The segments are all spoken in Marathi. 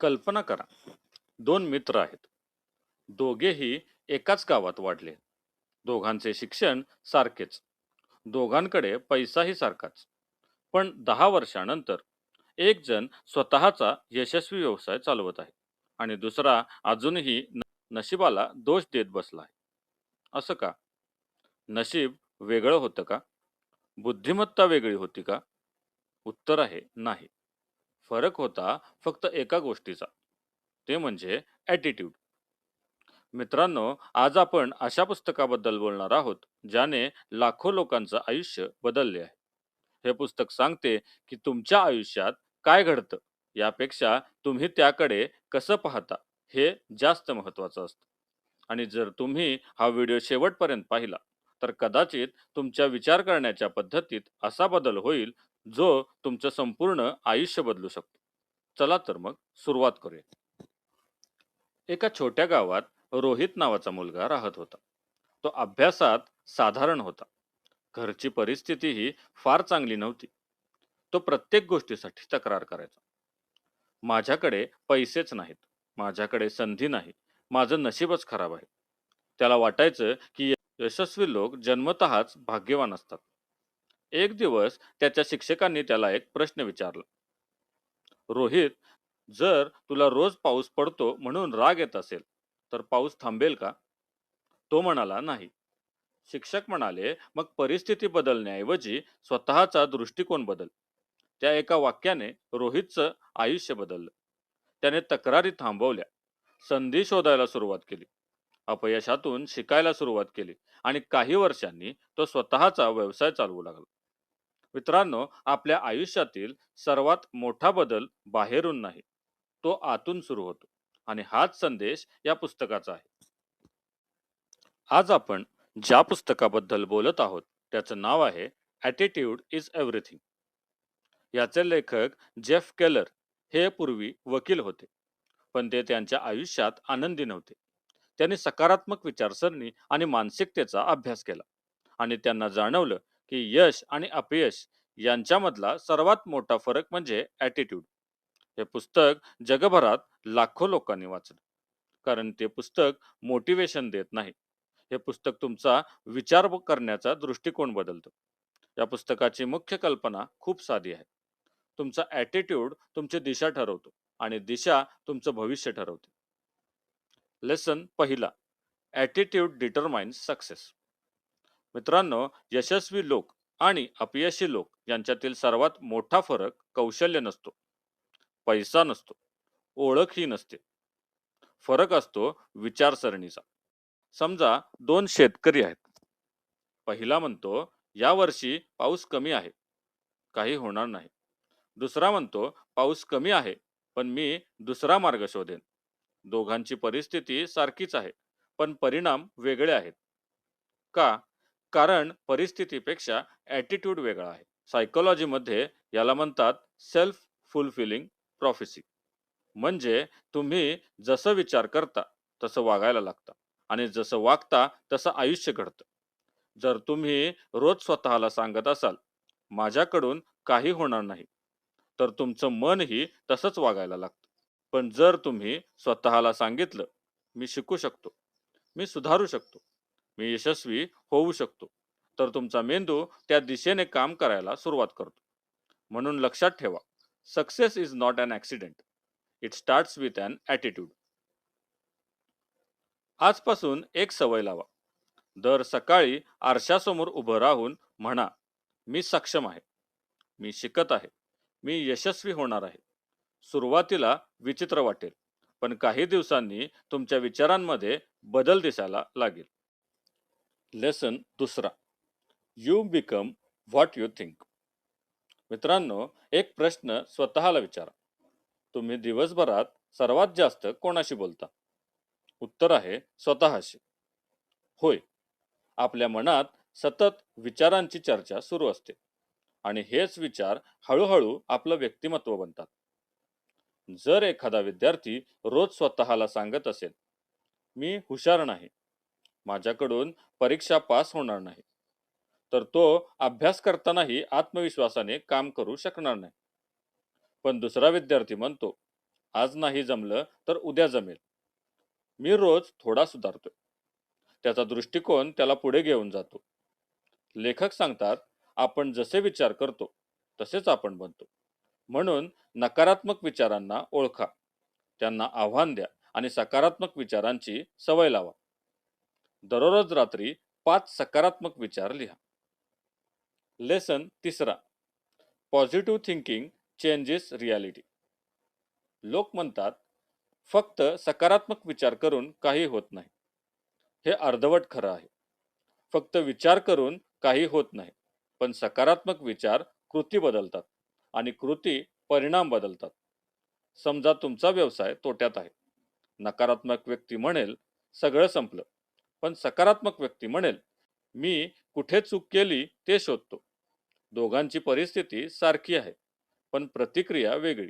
कल्पना करा, दोन मित्र आहेत. दोघेही एकाच गावात वाढले. दोघांचे शिक्षण सारखेच. दोघांकडे पैसाही सारखाच. पण 10 वर्षानंतर एक जण स्वतःचा यशस्वी व्यवसाय चालवत आहे आणि दुसरा अजूनही नशिबाला दोष देत बसला आहे. असं का? नशीब वेगळं होतं का? बुद्धिमत्ता वेगळी होती का? उत्तर आहे नाही. फरक होता फक्त एका गोष्टीचा. ते म्हणजे ॲटिट्यूड. मित्रांनो, आज आपण अशा पुस्तकाबद्दल बोलणार आहोत ज्याने लाखो लोकांचं आयुष्य बदलले आहे. हे पुस्तक सांगते की तुमच्या आयुष्यात काय घडतं यापेक्षा तुम्ही त्याकडे कसं पाहता हे जास्त महत्त्वाचं असतं. आणि जर तुम्ही हा व्हिडिओ शेवटपर्यंत पाहिला तर कदाचित तुमच्या विचार करण्याच्या पद्धतीत असा बदल होईल जो तुमचं संपूर्ण आयुष्य बदलू शकतो. चला तर मग सुरुवात करूया. एका छोट्या गावात रोहित नावाचा मुलगा राहत होता. तो अभ्यासात साधारण होता. घरची परिस्थितीही फार चांगली नव्हती. तो प्रत्येक गोष्टीसाठी तक्रार करायचा. माझ्याकडे पैसेच नाहीत. माझ्याकडे संधी नाही. माझं नशीबच खराब आहे. त्याला वाटायचं की यशस्वी लोक जन्मतःच भाग्यवान असतात. एक दिवस त्याच्या शिक्षकांनी त्याला एक प्रश्न विचारला. रोहित, जर तुला रोज पाऊस पडतो म्हणून राग येत असेल, तर पाऊस थांबेल का? तो म्हणाला, नाही. शिक्षक म्हणाले, मग परिस्थिती बदलण्याऐवजी स्वतःचा दृष्टिकोन बदल. त्या एका वाक्याने रोहितचं आयुष्य बदललं. त्याने तक्रारी थांबवल्या, संधी शोधायला सुरुवात केली, अपयशातून शिकायला सुरुवात केली आणि काही वर्षांनी तो स्वतःचा व्यवसाय चालवू लागला. मित्रांनो, आपल्या आयुष्यातील सर्वात मोठा बदल बाहेरून नाही, तो आतून सुरू होतो. आणि हाच संदेश या पुस्तकाचा आहे. आज आपण ज्या पुस्तकाबद्दल बोलत आहोत त्याचं नाव आहे ॲटिट्यूड इज एव्हरीथिंग. याचे लेखक जेफ केलर हे पूर्वी वकील होते, पण ते त्यांच्या आयुष्यात आनंदी नव्हते. त्यांनी सकारात्मक विचारसरणी आणि मानसिकतेचा अभ्यास केला आणि त्यांना जाणवलं की यश आणि अपयश यांच्यामधला सर्वात मोठा फरक म्हणजे ॲटिट्यूड. हे पुस्तक जगभरात लाखो लोकांनी वाचलं, कारण ते पुस्तक मोटिवेशन देत नाही. हे पुस्तक तुमचा विचार करण्याचा दृष्टिकोन बदलतं. या पुस्तकाची मुख्य कल्पना खूप साधी आहे. तुमचा ॲटिट्यूड तुमची दिशा ठरवतो आणि दिशा तुमचं भविष्य ठरवते. लेसन पहिला, ॲटिट्यूड डिटरमाइन्स सक्सेस. मित्रांनो, यशस्वी लोक आणि अपयशी लोक यांच्यातील सर्वात मोठा फरक कौशल्य नसतो, पैसा नसतो, ओळखही नसते. फरक असतो विचारसरणीचा. समजा दोन शेतकरी आहेत. पहिला म्हणतो, या वर्षी पाऊस कमी आहे, काही होणार नाही. दुसरा म्हणतो, पाऊस कमी आहे, पण मी दुसरा मार्ग शोधेन. दोघांची परिस्थिती सारखीच आहे, पण परिणाम वेगळे आहेत. का? कारण परिस्थितीपेक्षा ॲटिट्यूड वेगळा आहे. सायकोलॉजीमध्ये याला म्हणतात सेल्फ फुलफिलिंग प्रॉफेसी. म्हणजे तुम्ही जसं विचार करता तसं वागायला लागता आणि जसं वागता तसं आयुष्य घडतं. जर तुम्ही रोज स्वतःला सांगत असाल, माझ्याकडून काही होणार नाही, तर तुमचं मनही तसंच वागायला लागतं. पण जर तुम्ही स्वतःला सांगितलं, मी शिकू शकतो, मी सुधारू शकतो, मी यशस्वी होऊ शकतो, तर तुमचा मेंदू त्या दिशेने काम करायला सुरुवात करतो. म्हणून लक्षात ठेवा, success is not an accident, it starts with an attitude. आजपासून एक सवय लावा. दर सकाळी आरशासमोर उभं राहून म्हणा, मी सक्षम आहे, मी शिकत आहे, मी यशस्वी होणार आहे. सुरुवातीला विचित्र वाटेल, पण काही दिवसांनी तुमच्या विचारांमध्ये बदल दिसायला लागेल. लेसन दुसरा, you become what you think. मित्रांनो, एक प्रश्न स्वतःला विचारा. तुम्ही दिवसभरात सर्वात जास्त कोणाशी बोलता? उत्तर आहे स्वतःशी. होय, आपल्या मनात सतत विचारांची चर्चा सुरू असते आणि हेच विचार हळूहळू आपलं व्यक्तिमत्व बनतात. जर एखादा विद्यार्थी रोज स्वतःला सांगत असेल, मी हुशार नाही, माझ्याकडून परीक्षा पास होणार नाही, तर तो अभ्यास करतानाही आत्मविश्वासाने काम करू शकणार नाही. पण दुसरा विद्यार्थी म्हणतो, आज नाही जमलं तर उद्या जमेल. मी रोज थोडा सुधारतोय. त्याचा दृष्टिकोन त्याला पुढे घेऊन जातो. लेखक सांगतात, आपण जसे विचार करतो तसेच आपण बनतो. म्हणून नकारात्मक विचारांना ओळखा, त्यांना आव्हान द्या आणि सकारात्मक विचारांची सवय लावा. दररोज रात्री 5 सकारात्मक विचार लिहा. लेसन तिसरा, पॉझिटिव्ह थिंकिंग चेंजेस रियालिटी. लोक म्हणतात, फक्त सकारात्मक विचार करून काही होत नाही. हे अर्धवट खरं आहे. फक्त विचार करून काही होत नाही, पण सकारात्मक विचार कृती बदलतात आणि कृती परिणाम बदलतात. समजा तुमचा व्यवसाय तोट्यात आहे. नकारात्मक व्यक्ती म्हणेल, सगळं संपलं. पण सकारात्मक व्यक्ती म्हणेल, मी कुठे चूक केली ते शोधतो. दोघांची परिस्थिती सारखी आहे, पण प्रतिक्रिया वेगळी,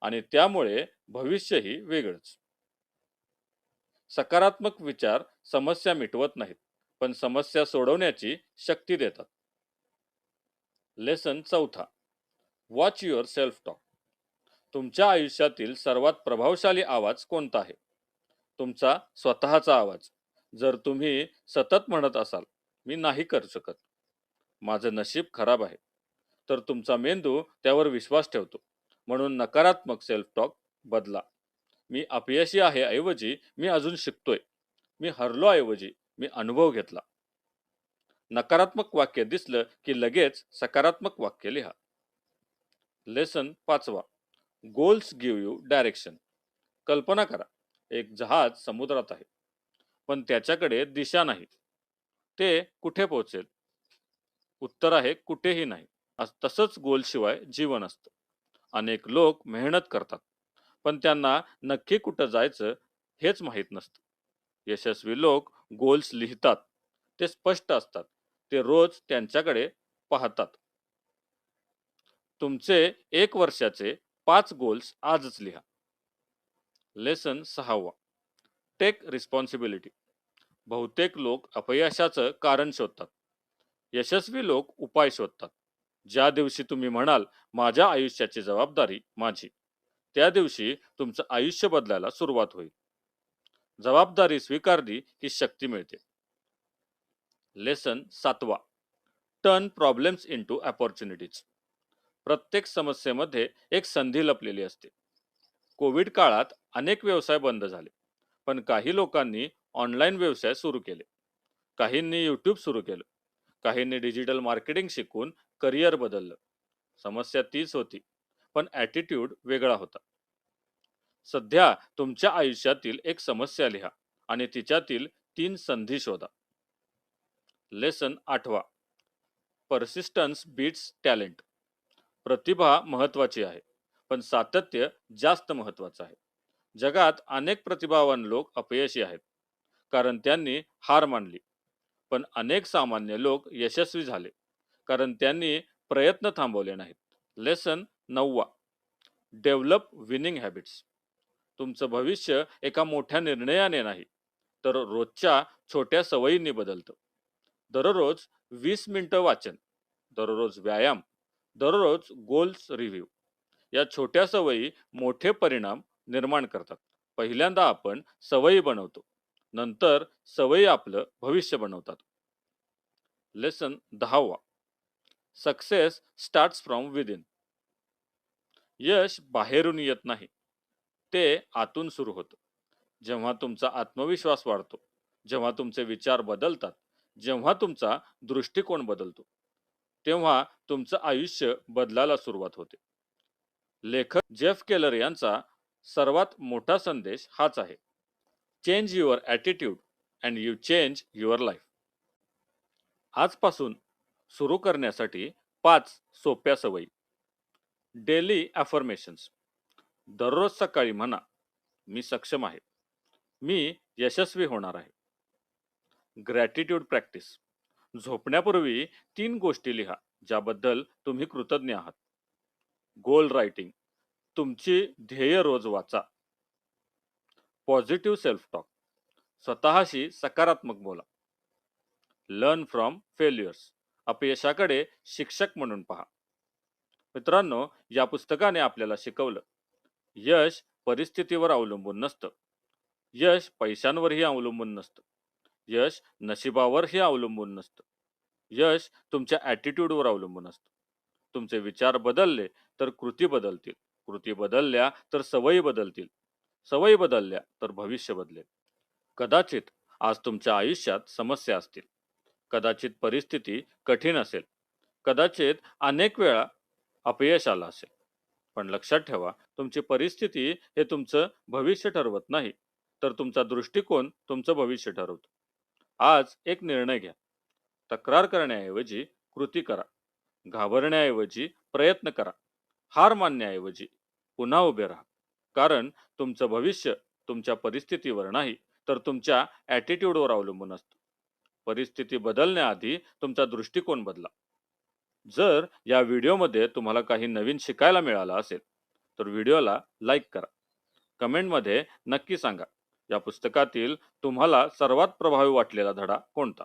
आणि त्यामुळे भविष्यही वेगळंच. सकारात्मक विचार समस्या मिटवत नाहीत, पण समस्या सोडवण्याची शक्ती देतात. लेसन चौथा, वॉच युअर सेल्फ टॉक. तुमच्या आयुष्यातील सर्वात प्रभावशाली आवाज कोणता आहे? तुमचा स्वतःचा आवाज. जर तुम्ही सतत म्हणत असाल, मी नाही करू शकत, माझं नशीब खराब आहे, तर तुमचा मेंदू त्यावर विश्वास ठेवतो. म्हणून नकारात्मक सेल्फ टॉक बदला. मी अपयशी आहे ऐवजी मी अजून शिकतोय. मी हरलो ऐवजी मी अनुभव घेतला. नकारात्मक वाक्य दिसलं की लगेच सकारात्मक वाक्य लिहा. लेसन पाचवा, गोल्स गिव्ह यू डायरेक्शन. कल्पना करा, एक जहाज समुद्रात आहे, पण त्याच्याकडे दिशा नाही. ते कुठे पोहोचेल? उत्तर आहे, कुठेही नाही. तसंच गोलशिवाय जीवन असतं. अनेक लोक मेहनत करतात, पण त्यांना नक्की कुठं जायचं हेच माहीत नसतं. यशस्वी लोक गोल्स लिहितात. ते स्पष्ट असतात. ते रोज त्यांच्याकडे पाहतात. तुमचे 1 वर्षाचे 5 गोल्स आजच लिहा. लेसन सहावा, टेक रिस्पॉन्सिबिलिटी. बहुतेक लोक अपयशाचं कारण शोधतात. यशस्वी लोक उपाय शोधतात. ज्या दिवशी तुम्ही म्हणाल, माझ्या आयुष्याची जबाबदारी माझी, त्या दिवशी तुमचं आयुष्य बदलायला सुरुवात होईल. जबाबदारी स्वीकारली की शक्ती मिळते. लेसन सातवा, टर्न प्रॉब्लेम्स इनटू अपॉर्च्युनिटीज. प्रत्येक समस्येमध्ये एक संधी लपलेली असते. कोविड काळात अनेक व्यवसाय बंद झाले, पण काही लोकांनी ऑनलाईन व्यवसाय सुरू केले. काहींनी यूट्यूब सुरू केलं. काहींनी डिजिटल मार्केटिंग शिकून करिअर बदललं. समस्या तीच होती, पण ॲटिट्यूड वेगळा होता. सध्या तुमच्या आयुष्यातील एक समस्या लिहा आणि तिच्यातील 3 संधी शोधा. लेसन आठवा, परसिस्टन्स बीट्स टॅलेंट. प्रतिभा महत्वाची आहे, पण सातत्य जास्त महत्वाचं आहे. जगात अनेक प्रतिभावान लोक अपयशी आहेत, कारण त्यांनी हार मानली. पण अनेक सामान्य लोक यशस्वी झाले, कारण त्यांनी प्रयत्न थांबवले नाहीत. लेसन नववा, डेव्हलप विनिंग हॅबिट्स. तुमचं भविष्य एका मोठ्या निर्णयाने नाही, तर रोजच्या छोट्या सवयींनी बदलतं. दररोज 20 मिनिटं वाचन, दररोज व्यायाम, दररोज गोल्स रिव्ह्यू. या छोट्या सवयी मोठे परिणाम निर्माण करतात. पहिल्यांदा आपण सवयी बनवतो, नंतर सवयी आपलं भविष्य बनवतात. लेसन 10वा, सक्सेस स्टार्ट्स फ्रॉम विदिन. यश बाहेरून येत नाही, ते आतून सुरू होतं. जेव्हा तुमचा आत्मविश्वास वाढतो, जेव्हा तुमचे विचार बदलतात, जेव्हा तुमचा दृष्टिकोन बदलतो, तेव्हा तुमचं आयुष्य बदलायला सुरुवात होते. लेखक जेफ केलर यांचा सर्वात मोठा संदेश हाच आहे, change your attitude and you change your life. आजपासून सुरू करण्यासाठी 5 सोप्या सवयी. Daily affirmations. दररोज सकाळी म्हणा, मी सक्षम आहे, मी यशस्वी होणार आहे. Gratitude practice. झोपण्यापूर्वी 3 गोष्टी लिहा ज्याबद्दल तुम्ही कृतज्ञ आहात. गोल रायटिंग. तुमची ध्येय रोज वाचा. Positive self talk. स्वतःशी सकारात्मक बोला. Learn from failures. अपयशाकडे शिक्षक म्हणून पहा. मित्रांनो, या पुस्तकाने आपल्याला शिकवलं, यश परिस्थितीवर अवलंबून नसतं. यश पैशांवरही अवलंबून नसतं. यश नशिबावरही अवलंबून नसतं. यश तुमच्या ॲटिट्यूडवर अवलंबून असतं. तुमचे विचार बदलले तर कृती बदलतील. कृती बदलल्या तर सवयी बदलतील. सवयी बदलल्या तर भविष्य बदलेल. कदाचित आज तुमच्या आयुष्यात समस्या असतील. कदाचित परिस्थिती कठीण असेल. कदाचित अनेक वेळा अपयश आलं असेल. पण लक्षात ठेवा, तुमची परिस्थिती हे तुमचं भविष्य ठरवत नाही, तर तुमचा दृष्टिकोन तुमचं भविष्य ठरवतो. आज एक निर्णय घ्या. तक्रार करण्याऐवजी कृती करा. घाबरण्याऐवजी प्रयत्न करा. हार मानण्याऐवजी पुन्हा उभे राहा. कारण तुमचं भविष्य तुमच्या परिस्थितीवर नाही, तर तुमच्या ॲटिट्यूडवर अवलंबून असतं. परिस्थिती बदलण्याआधी तुमचा दृष्टिकोन बदला. जर या व्हिडिओमध्ये तुम्हाला काही नवीन शिकायला मिळालं असेल, तर व्हिडिओला लाईक करा. कमेंटमध्ये नक्की सांगा, या पुस्तकातील तुम्हाला सर्वात प्रभावी वाटलेला धडा कोणता?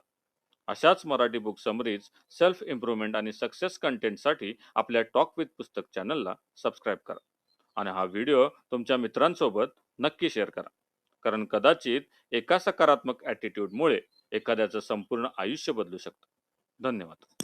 अशाच Marathi book summaries, self improvement आणि सक्सेस कंटेंटसाठी आपल्या टॉक विथ पुस्तक चॅनलला सबस्क्राईब करा. आणि हा व्हिडिओ तुमच्या मित्रांसोबत नक्की शेअर करा. कारण कदाचित एका सकारात्मक ॲटिट्यूडमुळे एखाद्याचं संपूर्ण आयुष्य बदलू शकतं. धन्यवाद.